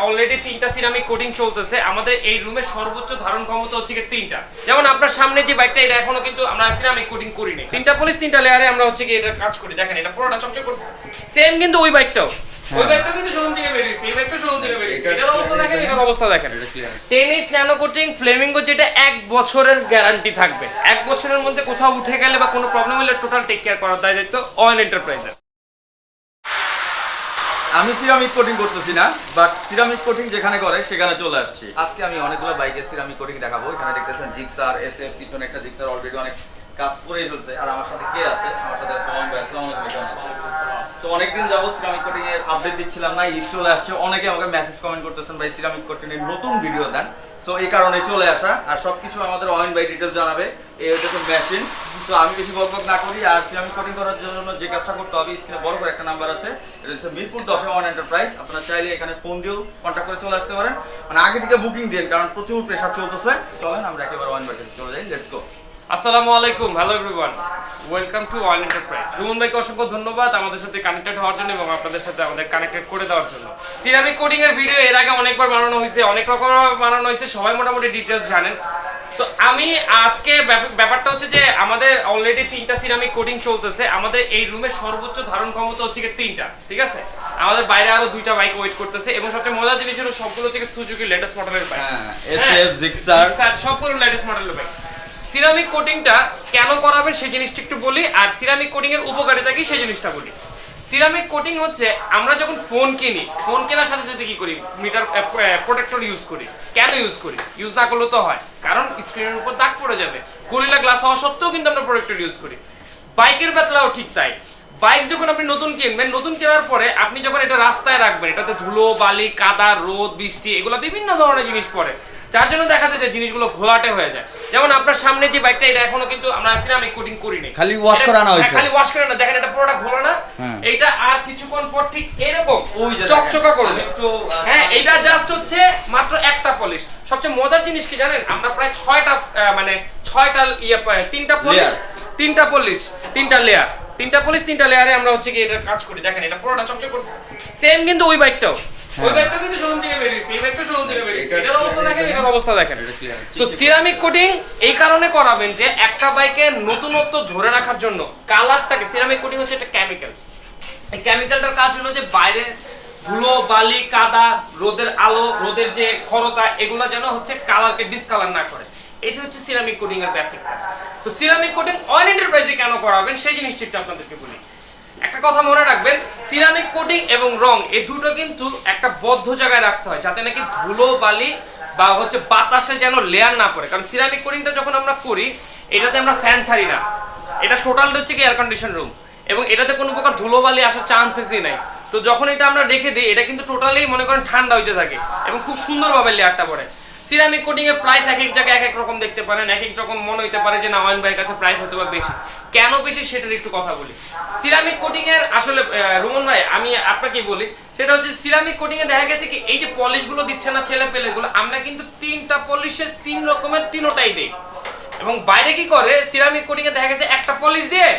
Already 3টা ceramic coating চলতেছে। আমাদের এই রুমের সর্বোচ্চ ধারণ ক্ষমতা হচ্ছে 3টা। যেমন আপনার সামনে যে বাইকটা, এটা এখনো কিন্তু আমরা সিরামিক কোটিং করিনি। 3টা পলিশ 3টা লেয়ারে আমরা হচ্ছে কি এটা কাজ করি। দেখেন এটা পুরোটা চকচক করতে সেম, কিন্তু ওই বাইকটাও ওই বাইকটা কিন্তু শোরুম থেকে বেরিয়েছে, এই বাইকটা শোরুম থেকে বেরিয়েছে। এটার অবস্থা দেখেন, এটার অবস্থা দেখেন। 10 ইঞ্চ ন্যানো কোটিং ফ্লেমিঙ্গো, যেটা 1 বছরের গ্যারান্টি থাকবে। 1 বছরের মধ্যে কোথাও উঠে গেলে বা কোনো প্রবলেম হলে টোটাল টেক কেয়ার করার দায়িত্ব অয়েন এন্টারপ্রাইজের। আমি সিরামিক কোটিং করতেছি না, বাট সিরামিক কোটিং যেখানে করে সেখানে চলে আসছি। আজকে আমি অনেকগুলো বাইকের সিরামিক কোটিং দেখাবো। এখানে দেখতেছেন জিক্সার এসএফ, পিছনে একটা জিক্সার অলরেডি অনেক কাজ করেই ফেলছে। আর আমার সাথে কে আছে? আমার সাথে আছে ওয়ান ভাই। আসসালামু আলাইকুম। তো অনেকদিন যাবত সিরামিক কোটিং এর আপডেট দিচ্ছিলাম না, ঈদ চলে আসছে। অনেকে আমাকে মেসেজ কমেন্ট করতেছেন ভাই সিরামিক কোটিং এর নতুন ভিডিও দেন। সো এই কারণে চলে আসা, আর সবকিছু আমাদের ওয়ান বাই ডিটেইল জানাবে। এই হচ্ছে মেশিন। তো আমি বেশি বকবক না করি, আর সিরামিক কোটিং করার জন্য যে কাজটা করতে হবে, স্ক্রিনে বড় করে একটা নাম্বার আছে, এটা হচ্ছে মিরপুর 10 ওয়ান এন্টারপ্রাইজ। আপনারা চাইলে এখানে ফোন দিয়েও কন্ট্যাক্ট করে চলে আসতে পারেন। মানে আগে থেকে বুকিং দিন, কারণ প্রচুর প্রেসার চলতেছে। চলেন আমরা একেবারে ওয়ান বাই চলে যাই। Let's go. আসসালামু আলাইকুম, হ্যালো এভরিওয়ান, ওয়েলকাম টু অয়েন এন্টারপ্রাইজ। রুমান ভাইকে অসংখ্য ধন্যবাদ আমাদের সাথে কানেক্টেড হওয়ার জন্য এবং আপনাদের সাথে আমাদের কানেক্টেড করে দেওয়ার জন্য। সিরামিক কোটিং এর ভিডিও এর আগে অনেকবার বানানো হয়েছে, অনেক রকম বানানো হয়েছে, সবাই মোটামুটি ডিটেইলস জানেন। তো আমি আজকে ব্যাপারটা হচ্ছে যে আমাদের অলরেডি 3টা সিরামিক কোটিং চলতেছে। আমাদের এই রুমের সর্বোচ্চ ধারণ ক্ষমতা হচ্ছে 3টা, ঠিক আছে। আমাদের বাইরে আরো 2টা বাইক ওয়েট করতেছে এবং সবচেয়ে মজার জিনিস হলো সবগুলো হচ্ছে সুজুকি লেটেস্ট মডেলের বাইক। এসএফ, জিক্সার সবগুলো লেটেস্ট মডেলের বাইক। সিরামিক কোটিংটা কেন করাবে সেই জিনিসটা একটু বলি, আর সিরামিক কোটিং এর উপকারিতা কি সেই জিনিসটা বলি। সিরামিক কোটিং হচ্ছে আমরা যখন ফোন কিনি, ফোন কেনার সাথে সাথে কি করি, মিটার প্রোটেক্টর ইউজ করি। কেন ইউজ করি? ইউজ না করলে তো হয়, কারণ স্ক্রিনের উপর দাগ পড়ে যাবে। গরিলা গ্লাস হওয়া সত্ত্বেও কিন্তু আমরা প্রোটেক্টর ইউজ করি। বাইকের বেতলাও ঠিক তাই। বাইক যখন আপনি নতুন কিনবেন, নতুন কেনার পরে আপনি যখন এটা রাস্তায় রাখবেন, এটাতে ধুলো, বালি, কাদা, রোদ, বৃষ্টি এগুলো বিভিন্ন ধরনের জিনিস পড়ে, যার জন্য দেখা যায় যে জিনিসগুলো ঘোলাটে হয়ে যায়। যেমন আপনার সামনে যে বাইকটা, এটা এখনো কিন্তু আমরা সিরামিক কোটিং করিনি, খালি ওয়াশ করানো হয়েছে। খালি ওয়াশ করে না, দেখেন এটা পুরোটা ঘোলা না। এইটা আর কিছুক্ষণ পর ঠিক এরকম চকচকা করবে। হ্যাঁ, এটা জাস্ট হচ্ছে মাত্র একটা পলিশ। সবচেয়ে মজার জিনিস কি জানেন, আমরা প্রায় 6টা মানে 6টা 3টা পলিশ 3টা লেয়ার, 3টা পলিশ 3টা লেয়ারে আমরা হচ্ছে কি এটা কাজ করি। দেখেন এটা পুরোটা চকচক করতে সেম, কিন্তু ওই বাইকটাও ওই বাইকটা কিন্তু শোরুম থেকে বেরিয়েছে, এই বাইকটা শোরুম থেকে বেরিয়েছে। এটার অবস্থা দেখেন, এটার অবস্থা দেখেন। তো সিরামিক কোটিং এই কারণে করাবেন যে একটা বাইকের নতুনত্ব ধরে রাখার জন্য কালারটাকে, সিরামিক কোটিং হচ্ছে একটা কেমিক্যাল। এই কেমিক্যালটার কাজ হলো যে বাইরে ধুলো, বালি, কাদা, রোদের আলো, রোদের যে খরতা, এগুলো যেন হচ্ছে কালারকে ডিসকালার না করে। এটা হচ্ছে সিরামিক কোটিং এর বেসিক কাজ। তো সিরামিক কোটিং অয়েন এন্টারপ্রাইজে কেন করাবেন সেই জিনিসটা একটু আপনাদেরকে বলি। একটা কথা মনে রাখবেন, সিরামিক কোটিং এবং রং এই দুটো কিন্তু একটা বদ্ধ জায়গায় রাখতে হয়, যাতে নাকি ধুলো, বালি বা হচ্ছে বাতাসে যেন লেয়ার না পড়ে। কারণ সিরামিক কোটিংটা যখন আমরা করি, এটাতে আমরা ফ্যান ছাড়ি না, এটা টোটালটা হচ্ছে কি এয়ার কন্ডিশন রুম, এবং এটাতে কোনো প্রকার ধুলো বালি আসার চান্সেসই নাই। তো যখন এটা আমরা রেখে দিই, এটা কিন্তু টোটালি মনে করেন ঠান্ডা হইতে থাকে এবং খুব সুন্দরভাবে লেয়ারটা পড়ে। সিরামিক কোটিং এর প্রাইস এক এক জায়গায় এক এক রকম দেখতে পারেন, এক এক রকম মনে হতে পারে যে না ওয়ান ভাইয়ের কাছে প্রাইস হতে পারে বেশি। কেন বেশি সেটার একটু কথা বলি। সিরামিক কোটিং এর আসলে রুমন ভাই আমি আপনাকে বলি, সেটা হচ্ছে সিরামিক কোটিং এ দেখা গেছে কি এই যে পলিশ গুলো দিচ্ছে না ছেলে পেলেগুলো, আমরা কিন্তু 3টা পলিশের 3 রকমের 3টাই দেই। এবং বাইরে কি করে, সিরামিক কোটিং এ দেখা গেছে একটা পলিশ দিয়ে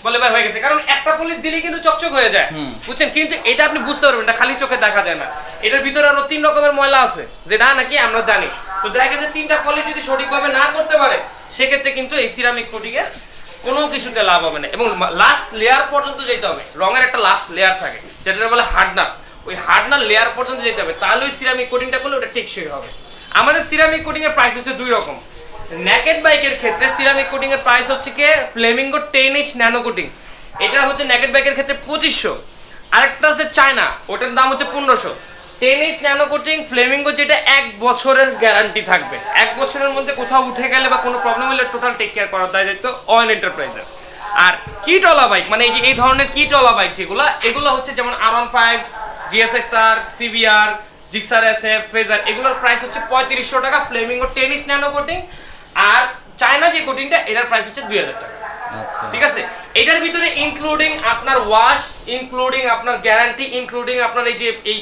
বলে ভাই হয়ে গেছে, কারণ একটা পলিশ দিলে কিন্তু চকচক হয়ে যায়, বুঝছেন। কিন্তু এটা আপনি বুঝতে পারবেন না, খালি চোখে দেখা যায় না। এটার ভিতরে আরো 3 রকমের ময়লা আছে, যেটা নাকি আমরা জানি। তো দেখা গেছে 3টা পলিশ যদি সঠিকভাবে না করতে পারে, সেক্ষেত্রে কিন্তু এই সিরামিক কোটিং এর কোনো কিছুতে লাভ হবে না। এবং লাস্ট লেয়ার পর্যন্ত যেতে হবে। রঙের একটা লাস্ট লেয়ার থাকে, যেটা বলে হার্ডনার। ওই হার্ডনার লেয়ার পর্যন্ত যেতে হবে, তাহলে ওই সিরামিক কোটিংটা করলে ওটা টেকসই হবে। আমাদের সিরামিক কোটিং এর প্রাইস হচ্ছে 2 রকম। নেকেড বাইকের ক্ষেত্রে সিরামিক কোটিং এর প্রাইস হচ্ছে কি ফ্লেমিঙ্গো 10 ইঞ্চ ন্যানো কোটিং, এটা হচ্ছে নেকেড বাইকের ক্ষেত্রে 2500। আরেকটা আছে চায়না, ওটার দাম হচ্ছে 1500। 10 ইঞ্চ ন্যানো কোটিং ফ্লেমিঙ্গো, যেটা 1 বছরের গ্যারান্টি থাকবে। 1 বছরের মধ্যে কোথাও উঠে গেলে বা কোনো প্রবলেম হলে টোটাল টেক কেয়ার করার দায়িত্ব অয়েন এন্টারপ্রাইজের। আর কিটওয়ালা বাইক মানে এই ধরনের কিটওয়ালা বাইক যেগুলো, এগুলো হচ্ছে যেমন R15, GSXR, CBR, Gixxer SF, phasor, এগুলোর প্রাইস হচ্ছে 3500 টাকা ফ্লেমিঙ্গো 10 ইঞ্চ ন্যানো কোটিং। আর চায়না যে কোটিংটা, এটার প্রাইস হচ্ছে 2000 টাকা। ঠিক আছে, এটার ভিতরে ইনক্লুডিং আপনার ওয়াশ, ইনক্লুডিং আপনার গ্যারান্টি, ইনক্লুডিং আপনার এই যে এই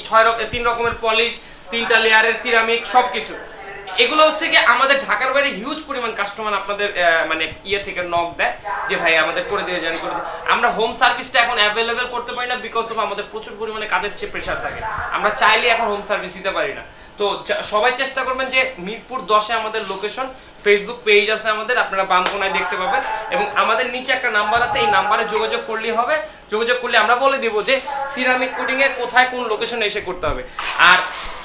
3 রকমের পলিশ, 3টা লেয়ারের সিরামিক, সবকিছু এগুলো হচ্ছে কি আমাদের ঢাকার বাইরে হিউজ পরিমাণ কাস্টমার আপনাদের মানে ইয়ে থেকে নক দেয় যে ভাই আমাদের করে দিয়ে যান করে দিয়ে। আমরা হোম সার্ভিসটা এখন অ্যাভেলেবেল করতে পারি না বিকজ অফ আমাদের প্রচুর পরিমাণে কাজের চেয়ে প্রেশার থাকে, আমরা চাইলে এখন হোম সার্ভিস দিতে পারি না। তো সবাই চেষ্টা করবেন যে মিরপুর 10-এ আমাদের লোকেশন, ফেসবুক পেজ আছে আমাদের, আপনারা বাম কোনায় দেখতে পাবেন, এবং আমাদের নিচে একটা নাম্বার আছে, এই নাম্বারে যোগাযোগ করলেই হবে। যোগাযোগ করলে আমরা বলে দেব যে সিরামিক কোটিং এর কোথায় কোন লোকেশনে এসে করতে হবে। আর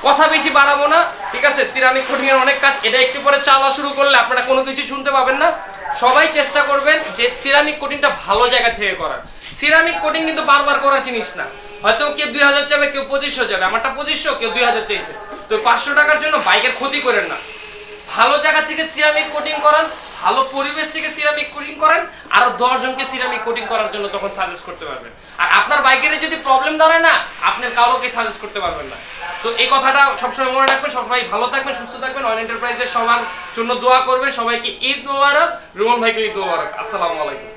কথা বেশি বাড়াবো না, ঠিক আছে? সিরামিক কোটিং এর অনেক কাজ, এটা একটু পরে চালা শুরু করলে আপনারা কোনো কিছু শুনতে পাবেন না। সবাই চেষ্টা করবেন যে সিরামিক কোটিংটা ভালো জায়গা থেকে করার। সিরামিক কোটিং কিন্তু বারবার করার জিনিস না, হয়তো কেউ 2000 চাবে, কেউ 2500 যাবে, আমারটা 2500, কেউ 2000 চাইছে, তো 500 টাকার জন্য বাইকের ক্ষতি করেন না। ভালো জায়গা থেকে সিরামিক কোটিং করান, ভালো পরিবেশ থেকে সিরামিক কোটিং করেন, আরো 10 জনকে সিরামিক কোটিং করার জন্য তখন সাজেস্ট করতে পারবেন। আর আপনার বাইকের যদি প্রবলেম দাঁড়ায় না, আপনি কাউকে সাজেস্ট করতে পারবেন না। তো এই কথাটা সবসময় মনে রাখবেন। সবাই ভালো থাকবেন, সুস্থ থাকবেন, অয়েন এন্টারপ্রাইজের সবার জন্য দোয়া করবেন। সবাইকে ঈদ মোবারক, রুমান ভাইকে ঈদ মোবারক। আসসালামু আলাইকুম।